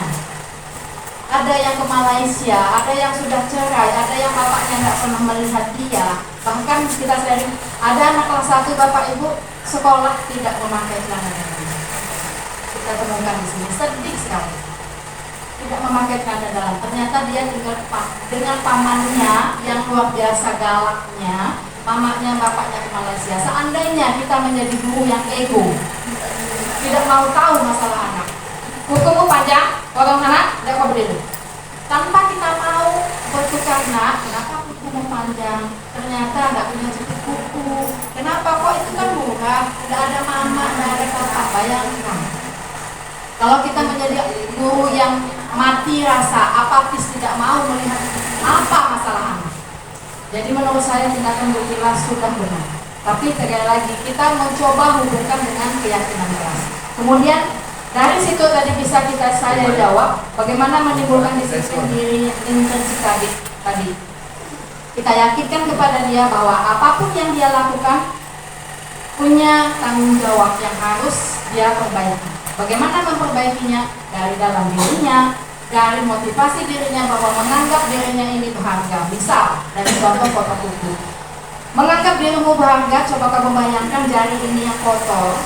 Ada yang ke Malaysia, ada yang sudah cerai, ada yang bapaknya nggak pernah melihat dia. Bahkan kita sering ada anak kelas 1 Bapak Ibu sekolah tidak memakai celana dalam. Kita temukan di sini, sedih sekali. Tidak memakai celana dalam. Ternyata dia tinggal dengan pamannya yang luar biasa galaknya. Mamanya, bapaknya ke Malaysia. Seandainya kita menjadi guru yang ego, tidak mau tahu masalah anak, bukumu panjang, potong sana, tidak kau berdiri. Tanpa kita mau bertukar, nak, kenapa bukumu panjang? Ternyata tidak punya cupit buku. Kenapa kok itu kan murah? Tidak ada mama, tidak ada kakak. Bayangkan. Kalau kita menjadi guru yang mati rasa, apatis, tidak mau melihat apa masalah anak. Jadi menurut saya tindakan Bu Tila sudah benar. Tapi sekali lagi kita mencoba hubungkan dengan keyakinan kelas. Kemudian dari situ tadi bisa saya jawab bagaimana menimbulkan disiplin diri intensif tadi. Kita yakinkan kepada dia bahwa apapun yang dia lakukan punya tanggung jawab yang harus dia perbaiki. Bagaimana memperbaikinya? Dari dalam dirinya, dari motivasi dirinya bahwa menganggap dirinya ini berharga. Misal dari contoh foto buku. Menganggap dirimu berharga, coba kamu bayangkan jari ini yang kotor.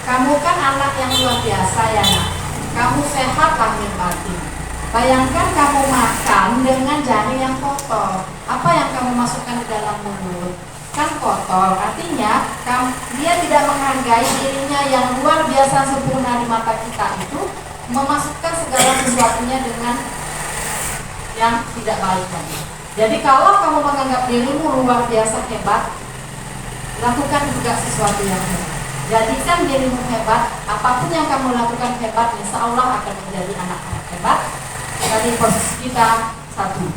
Kamu kan anak yang luar biasa ya nak. Kamu sehat lahir batin. Bayangkan kamu makan dengan jari yang kotor. Apa yang kamu masukkan di dalam mulut? Kan kotor. Artinya dia tidak menghargai dirinya yang luar biasa sempurna di mata kita itu, memasukkan segala sesuatunya dengan yang tidak baik tadi. Jadi kalau kamu menganggap dirimu luar biasa hebat, lakukan juga sesuatu yang hebat. Jadikan dirimu hebat, apapun yang kamu lakukan hebat, insya Allah akan menjadi anak-anak hebat. Tadi posisi kita satu,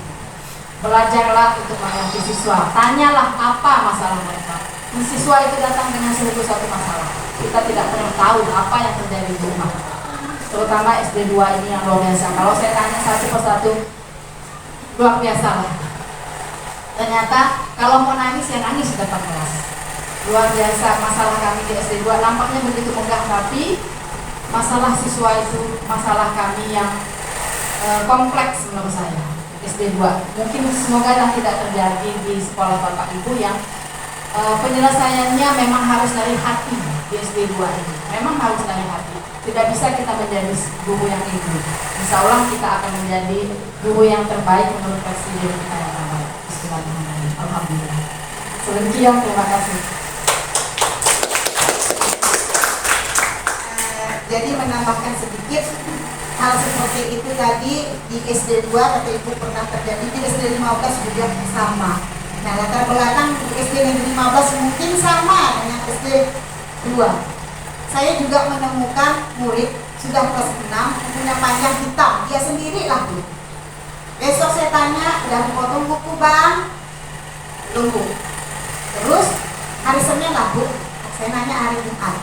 belajarlah untuk mengerti siswa. Tanyalah apa masalah mereka. Siswa itu datang dengan seribu satu masalah. Kita tidak pernah tahu apa yang terjadi di rumah. Terutama SD 2 ini yang luar biasa. Kalau saya tanya satu persatu, luar biasa lah. Ternyata kalau mau nangis ya nangis di depan kelas. Luar biasa masalah kami di SD 2 nampaknya begitu megah, tapi masalah siswa itu masalah kami yang kompleks menurut saya. SD 2 mungkin semoga tidak terjadi di sekolah Bapak Ibu yang penyelesaiannya memang harus dari hati. Di SD 2 ini memang harus dari hati, tidak bisa kita menjadi guru yang itu. Insya Allah kita akan menjadi guru yang terbaik menurut presiden kita yang terbaik. Bismillahirrahmanirrahim. Alhamdulillah. Sekian, terima kasih. Jadi menambahkan sedikit, hal seperti itu tadi di SD 2 kata Ibu pernah terjadi, di SD 15 juga sama. Nah, latar belakang di SD Negeri 15 mungkin sama dengan SD 2. Saya juga menemukan murid sudah kelas 6 punya panjang hitam, dia sendirilah Bu. Besok saya tanya, udah dipotong buku Bang? Belum Bu. Terus hari Senin lah Bu, saya nanya hari Jumat.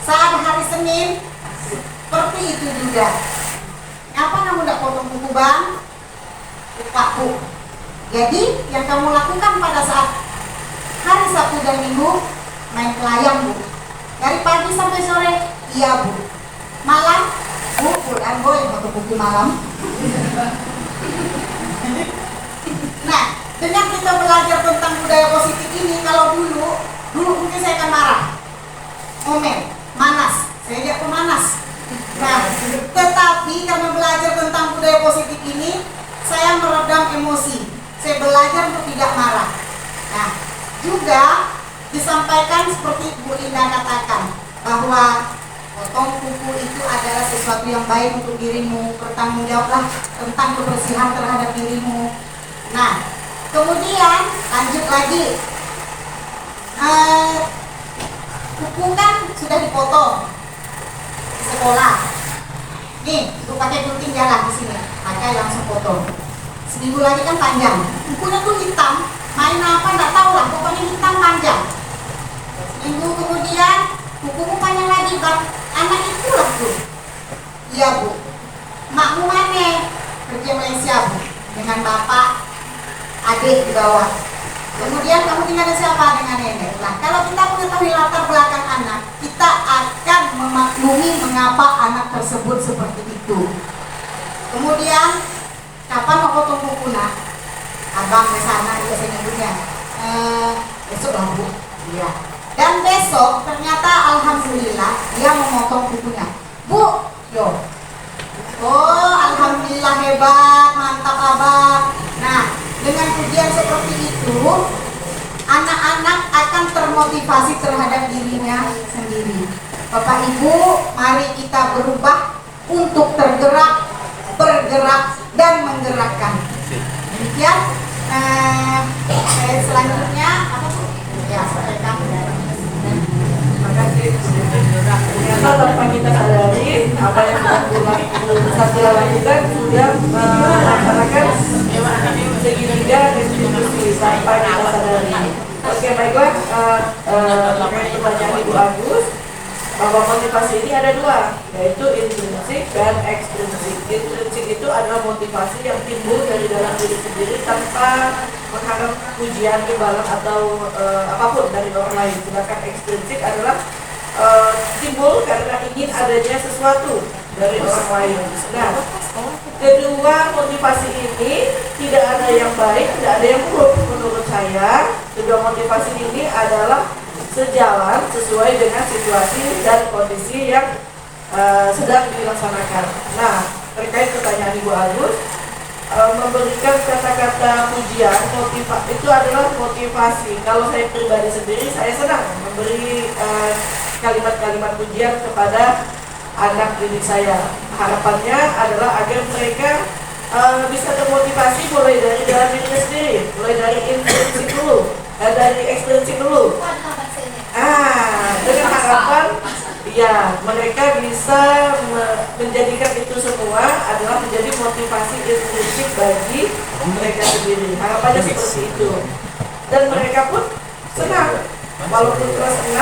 Saat hari Senin seperti itu juga. Apa kamu tidak potong buku Bang? Lupa Bu. Jadi yang kamu lakukan pada saat hari Sabtu dan Minggu main pelayang Bu. Dari pagi sampai sore, iya Bu. Malam, Bu, pulang boy potong buku malam. Nah, dengan kita belajar tentang budaya positif ini, kalau dulu mungkin saya akan marah, ngomel, manas, saya lihat pemanas. Nah, tetapi karena belajar tentang budaya positif ini, saya meredam emosi. Saya belajar untuk tidak marah. Nah, juga disampaikan seperti Bu Linda katakan, bahwa potong kuku itu adalah sesuatu yang baik untuk dirimu. Bertanggungjawablah tentang kebersihan terhadap dirimu. Nah, kemudian lanjut lagi, kuku kan sudah dipotong di sekolah. Nih, itu pakai gunting jalan di sini, pakai langsung potong. Seminggu lagi kan panjang, kukunya tuh hitam, main apa nggak tahu lah, pokoknya hitam panjang. Seminggu kemudian kukumu panjang lagi Bang, anak itulah Bu. Iya Bu, makmu mana? Kerja Malaysia Bu, dengan bapak, adik di bawah. Kemudian kamu tinggal dengan siapa? Dengan nenek. Nah, kalau kita mengetahui latar belakang anak, kita akan memaklumi mengapa anak tersebut seperti itu. Kemudian kapan mau potong kuku nak? Abang ke sana dia nyebutnya. Besok lah Bu. Iya. Dan besok ternyata alhamdulillah dia memotong kukunya. Bu, yo. Oh, alhamdulillah hebat, mantap Abang. Nah, dengan pujian seperti itu, anak-anak akan termotivasi terhadap dirinya sendiri. Bapak Ibu, mari kita berubah untuk tergerak, bergerak, dan menggerakkan. Demikian. Saya selanjutnya apa Bu? Ya, sampaikan. Terima kasih. Ternyata tanpa kita sadari apa yang kita lakukan sudah melaksanakan segitiga institusi tanpa kita sadari. Oke, baiklah. Terkait pertanyaan Ibu Agus, bahwa motivasi ini ada dua, yaitu intrinsik dan ekstrinsik. Intrinsik itu adalah motivasi yang timbul dari dalam diri sendiri tanpa mengharap pujian, imbalan atau apapun dari orang lain. Sedangkan ekstrinsik adalah timbul karena ingin adanya sesuatu dari orang lain. Nah, kedua motivasi ini tidak ada yang baik, tidak ada yang buruk menurut saya. Kedua motivasi ini adalah sejalan sesuai dengan situasi dan kondisi yang sedang dilaksanakan. Nah, terkait pertanyaan Ibu Agus, memberikan kata-kata pujian, itu adalah motivasi. Kalau saya pribadi sendiri, saya senang memberi kalimat-kalimat pujian kepada anak didik saya. Harapannya adalah agar mereka bisa termotivasi mulai dari dalam dirinya sendiri, mulai dari intrinsik dulu, dari ekstrinsik dulu. Dengan harapan ya mereka bisa menjadikan itu semua adalah menjadi motivasi intrinsik bagi mereka sendiri. Harapannya seperti itu. Dan mereka pun senang. Walaupun kelas 6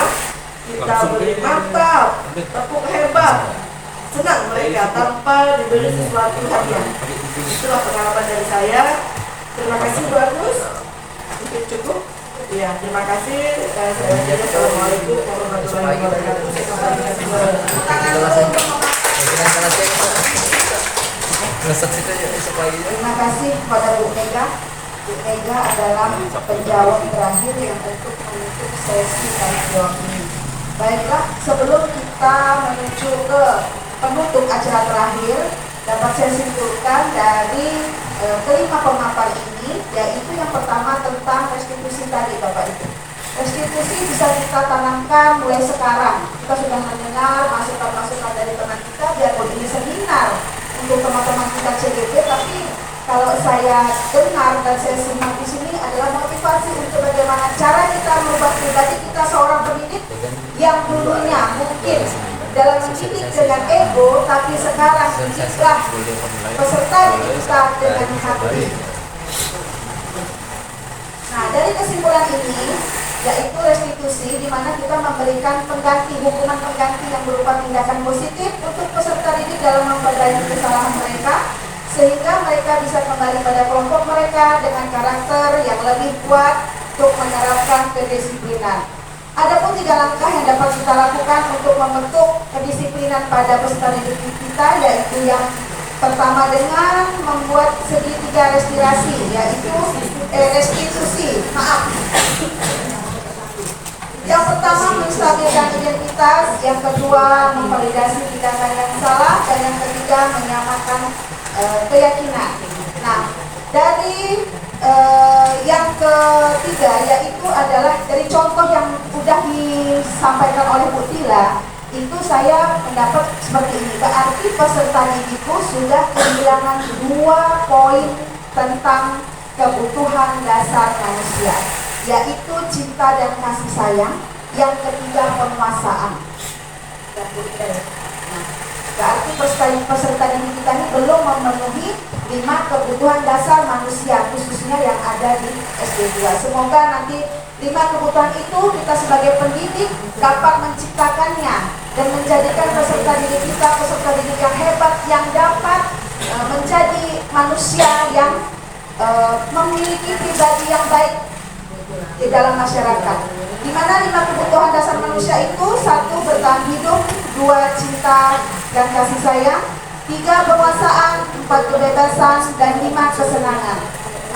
kita beri mantap, tepuk hebat, senang mereka tanpa diberi sesuatu hadiah. Itulah pengalaman dari saya. Terima kasih Bu Agus. Mungkin cukup. Ya, terima kasih. Assalamualaikum warahmatullahi wabarakatuh. Terima kasih kepada Bu Mega. Bu Mega adalah penjawab terakhir yang untuk menutup sesi tanya jawab ini. Baiklah, sebelum kita menuju ke penutup acara terakhir, dapat saya simpulkan dari kelima pemaparan ini, yaitu yang pertama tentang restitusi tadi Bapak Ibu. Restitusi bisa kita tanamkan mulai sekarang. Kita sudah mendengar masukan-masukan dari teman kita, biarpun ini seminar untuk teman-teman kita CGP, tapi kalau saya dengar dan saya simak di sini adalah motivasi untuk bagaimana cara kita merubah pribadi kita seorang pendidik yang dulunya mungkin dalam mendidik dengan ego, tapi sekarang didiklah peserta didik kita dengan hati. Nah, dari kesimpulan ini, yaitu restitusi, di mana kita memberikan pengganti, hukuman pengganti yang berupa tindakan positif untuk peserta didik dalam memperbaiki kesalahan mereka, sehingga mereka bisa kembali pada kelompok mereka dengan karakter yang lebih kuat untuk menerapkan kedisiplinan. Adapun 3 langkah yang dapat kita lakukan untuk membentuk kedisiplinan pada peserta didik kita, yaitu yang pertama dengan membuat segitiga restitusi, yaitu restitusi. Yang pertama menstabilkan identitas, yang kedua memvalidasi tindakan yang salah, dan yang ketiga menyamakan keyakinan. Nah, dari yang ketiga yaitu adalah dari contoh yang sudah disampaikan oleh Bu Tila, itu saya mendapat seperti ini. Berarti peserta didikku sudah kehilangan 2 poin tentang kebutuhan dasar manusia, yaitu cinta dan kasih sayang. Yang ketiga penguasaan. Berarti peserta didik kita ini belum memenuhi 5 kebutuhan dasar manusia, khususnya yang ada di SD2. Semoga nanti 5 kebutuhan itu kita sebagai pendidik dapat menciptakannya dan menjadikan peserta didik kita peserta didik yang hebat, yang dapat menjadi manusia yang memiliki pribadi yang baik di dalam masyarakat. Di mana 5 kebutuhan dasar manusia itu: 1 bertahan hidup, 2 cinta dan kasih sayang, 3 penguasaan, 4 kebebasan, dan 5 kesenangan.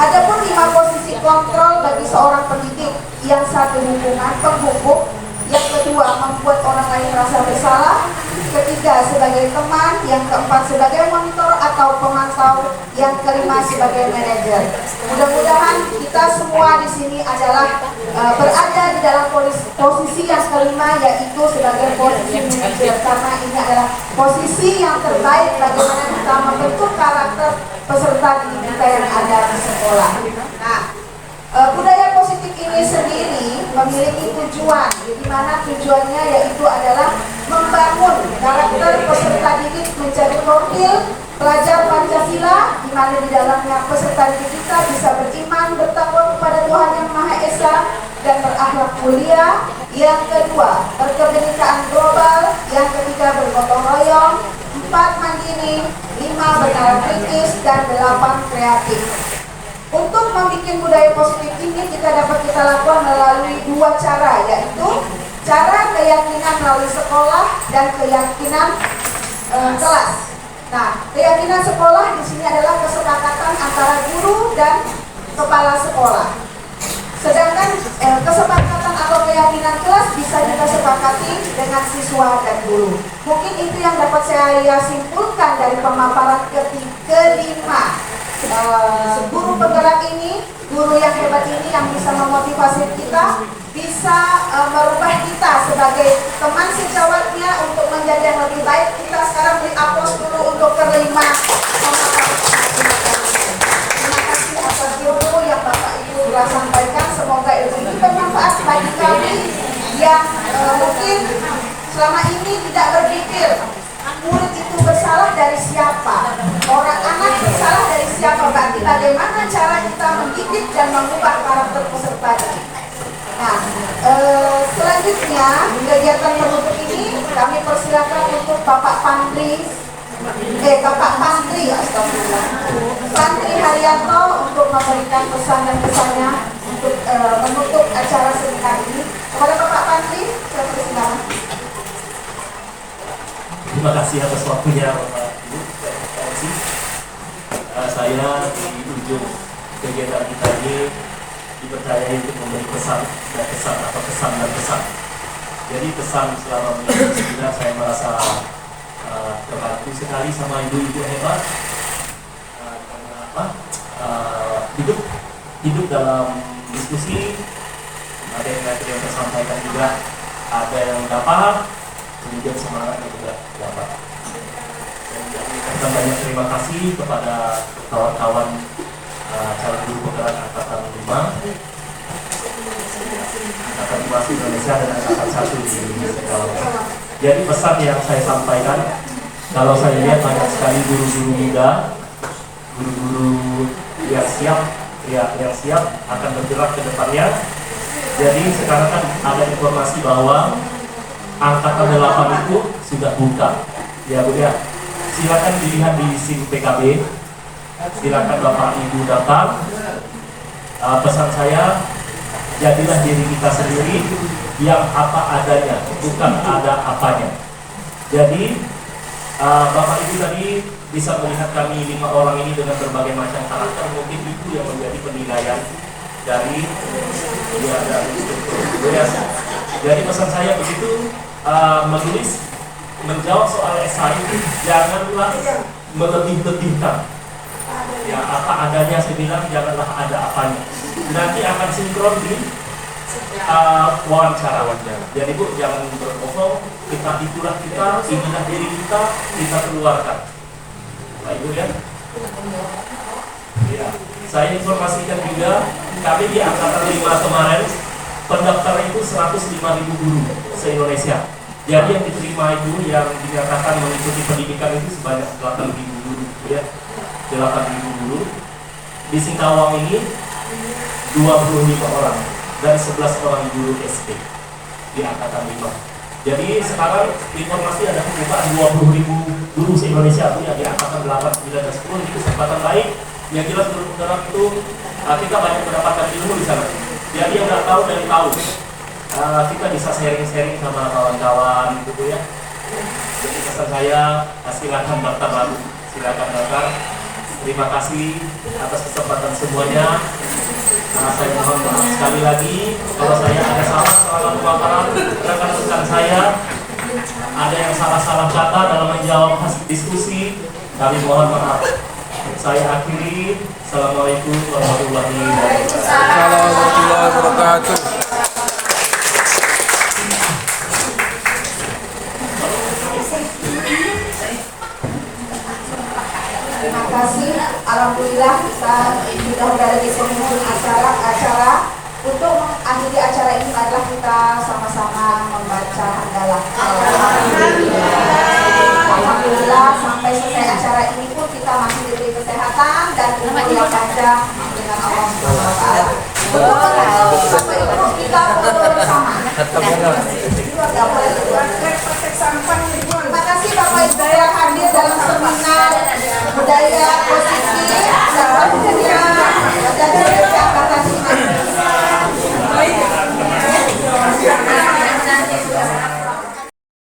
Adapun 5 posisi kontrol bagi seorang pendidik: yang 1 hukuman, penghukum, yang kedua membuat orang lain merasa bersalah, ketiga sebagai teman, yang keempat sebagai monitor atau pemantau, yang kelima sebagai manajer. Mudah-mudahan kita semua di sini adalah berada di dalam posisi yang kelima, yaitu sebagai posisi manajer, karena ini adalah posisi yang terbaik bagaimana kita membentuk karakter peserta didik kita yang ada di sekolah. Nah, budaya positif ini sendiri memiliki tujuan, di mana tujuannya yaitu adalah membangun karakter peserta didik menjadi profil pelajar Pancasila, di mana di dalamnya peserta didik kita bisa beriman, bertakwa kepada Tuhan Yang Maha Esa, dan berakhlak mulia. Yang kedua, berkebinekaan global. Yang ketiga, bergotong royong. 4 mandiri, 5 bernalar kritis, dan 8 kreatif. Untuk membuat budaya positif ini kita lakukan melalui 2 cara, yaitu cara keyakinan melalui sekolah dan keyakinan kelas. Nah, keyakinan sekolah di sini adalah kesepakatan antara guru dan kepala sekolah. Sedangkan kesepakatan atau keyakinan kelas bisa kita sepakati dengan siswa dan guru. Mungkin itu yang dapat saya simpulkan dari pemaparan kelima. Guru penggerak ini, guru yang hebat ini yang bisa memotivasi kita, bisa merubah kita sebagai teman sejawatnya untuk menjadi yang lebih baik. Kita sekarang beri aplaus dulu untuk kelima pemaparan. Terima kasih atas ilmu yang Bapak Ibu telah sampaikan. Semoga ilmu ini bermanfaat bagi kami yang mungkin selama ini tidak berpikir murid itu bersalah dari siapa, orang anak bersalah dari siapa, berarti bagaimana cara kita mendidik dan mengubah karakter peserta ini. Nah, selanjutnya kegiatan penutup ini kami persilakan untuk Bapak Pantri, astagfirullah, Pantri Haryanto untuk memberikan pesan dan kesannya untuk menutup acara seminar ini. Kepada Bapak Pantri, saya persilakan. Terima kasih atas waktunya Bapak Ibu. Saya di ujung kegiatan kita ini dipercayai untuk memberi pesan dan kesan atau kesan dan kesan. Jadi pesan selama mengikuti seminar saya merasa terbantu sekali sama ibu-ibu hebat karena apa? Hidup dalam diskusi, ada yang tersampaikan juga, ada yang dapat, kemudian semangatnya juga dapat. Dan mengucapkan banyak terima kasih kepada kawan-kawan calon guru penggerak angkatan 5 Indonesia dan angkatan 1 di Indonesia. Jadi pesan yang saya sampaikan, kalau saya lihat banyak sekali guru-guru muda, guru-guru yang siap akan bergerak ke depannya. Jadi sekarang kan ada informasi bahwa angkatan 8 itu sudah buka. Ya Bu ya. Silakan dilihat di SIM PKB. Silakan Bapak Ibu datang. Pesan saya, jadilah diri kita sendiri yang apa adanya, bukan ada apanya. Jadi Bapak Ibu tadi bisa melihat kami 5 orang ini dengan berbagai macam karakter, mungkin itu yang menjadi penilaian dari struktur. Jadi pesan saya begitu, menulis, menjawab soal esai janganlah melebih-lebihkan. Ya, apa adanya saya bilang, janganlah ada apanya. Nanti akan sinkron di wawancara. Jadi Bu, jangan berbohong, itulah kita, inilah diri kita keluarkan. Nah, Ibu ya. Ya, saya informasikan juga, kami di angkatan 5 kemarin pendaftar itu 105.000 guru se-Indonesia. Jadi yang diterima itu, yang dinyatakan mengikuti pendidikan itu sebanyak 8.000 guru, ya, 8.000 guru. Di Singkawang ini 25 orang dan 11 orang guru SD di angkatan 5. Jadi sekarang informasi ada pembukaan 20.000 guru se-Indonesia, ya, di angkatan 8, 9, dan 10. Itu kesempatan baik. Yang jelas guru-guru itu kita banyak mendapatkan ilmu di sana. Jadi yang nggak tahu dari tahu. Kita bisa sharing-sharing sama kawan-kawan gitu ya. Jadi pesan saya, silakan daftar lalu, silakan daftar. Terima kasih atas kesempatan semuanya. Saya mohon maaf sekali lagi kalau saya ada salah dalam pemaparan rekan-rekan saya, ada yang salah-salah kata dalam menjawab hasil diskusi, kami mohon maaf. Saya akhiri. Assalamualaikum warahmatullahi wabarakatuh. Terima kasih. Alhamdulillah kita sudah berada di penghujung acara. Untuk mengakhiri acara ini adalah kita sama-sama membaca hamdalah. Alhamdulillah sampai selesai acara ini pun kita masih diberi kesehatan dan umur yang panjang dengan Allah Subhanahu wa taala. Untuk kita bersama.